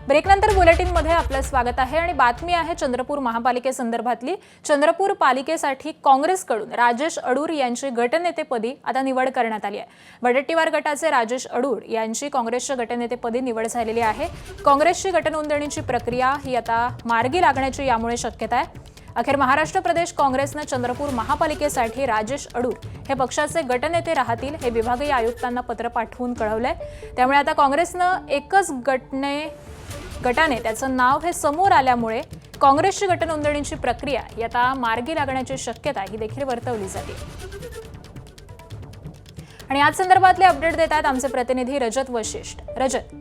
ब्रेकनंतर बुलेटिनमध्ये आपलं स्वागत आहे आणि बातमी आहे चंद्रपूर महापालिकेसंदर्भातली। चंद्रपूर पालिकेसाठी काँग्रेसकडून राजेश अडूर यांची गटनेतेपदी आता निवड करण्यात आली आहे। वडेट्टीवार गटाचे राजेश अडूर यांची काँग्रेसच्या गटनेतेपदी निवड झालेली आहे। काँग्रेसची गटनोंदणीची प्रक्रिया ही आता मार्गी लागण्याची यामुळे शक्यता आहे। अखेर महाराष्ट्र प्रदेश काँग्रेसने चंद्रपूर महापालिकेसाठी राजेश अडूर हे पक्षाचे गटनेते राहतील हे विभागीय आयुक्तांना पत्र पाठवून कळवलंय। त्यामुळे आता काँग्रेसनं एकच गटाने त्याचं नाव हे समोर आल्यामुळे काँग्रेसची गटनोंदणीची प्रक्रिया ही आता मार्गी लागण्याची शक्यता ही देखील वर्तवली जाते। आणि आज संदर्भातले अपडेट देत आहेत आमचे प्रतिनिधी रजत वशिष्ठ। रजत,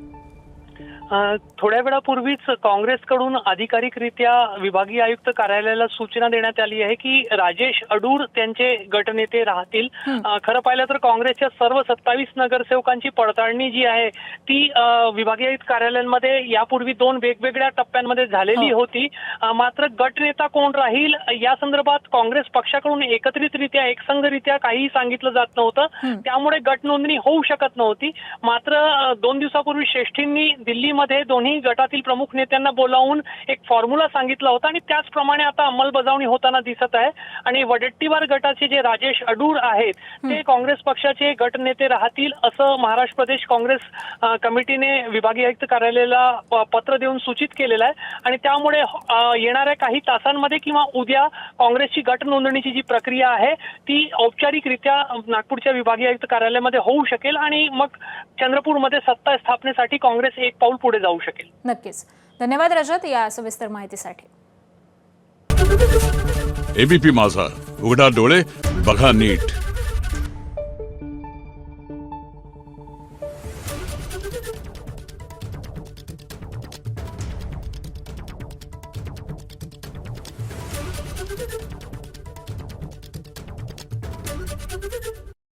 थोड्या वेळापूर्वीच काँग्रेसकडून अधिकारिकरित्या विभागीय आयुक्त कार्यालयाला सूचना देण्यात आली आहे की राजेश अडूर त्यांचे गटनेते राहतील। खरं पाहिलं तर काँग्रेसच्या सर्व 27 नगरसेवकांची पडताळणी जी आहे ती विभागीय आयुक्त कार्यालयांमध्ये यापूर्वी 2 वेगवेगळ्या टप्प्यांमध्ये झालेली होती। मात्र गटनेता कोण राहील या संदर्भात काँग्रेस पक्षाकडून एकत्रितरित्या एकसंघरित्या काहीही सांगितलं जात नव्हतं, त्यामुळे गटनोंदणी होऊ शकत नव्हती। मात्र 2 दिवसापूर्वी श्रेष्ठींनी दिल्ली मध्ये दोन्ही गटातील प्रमुख नेत्यांना बोलावून एक फॉर्म्युला सांगितला होता आणि त्याचप्रमाणे आता अंमलबजावणी होताना दिसत आहे। आणि वडेट्टीवार गटाचे जे राजेश अडूर आहेत ते काँग्रेस पक्षाचे गटनेते राहतील असं महाराष्ट्र प्रदेश काँग्रेस कमिटीने विभागीय आयुक्त कार्यालयाला पत्र देऊन सूचित केलेलं आहे। आणि त्यामुळे येणाऱ्या काही तासांमध्ये किंवा उद्या काँग्रेसची गटनोंदणीची जी प्रक्रिया आहे ती औपचारिकरित्या नागपूरच्या विभागीय आयुक्त कार्यालयामध्ये होऊ शकेल आणि मग चंद्रपूरमध्ये सत्ता स्थापनेसाठी काँग्रेस एक पाऊल पुढे जाऊ शकेल। नक्कीच। धन्यवाद रजत या सविस्तर माहितीसाठी। एबीपी माझा, उघडा डोळे बघा नीट।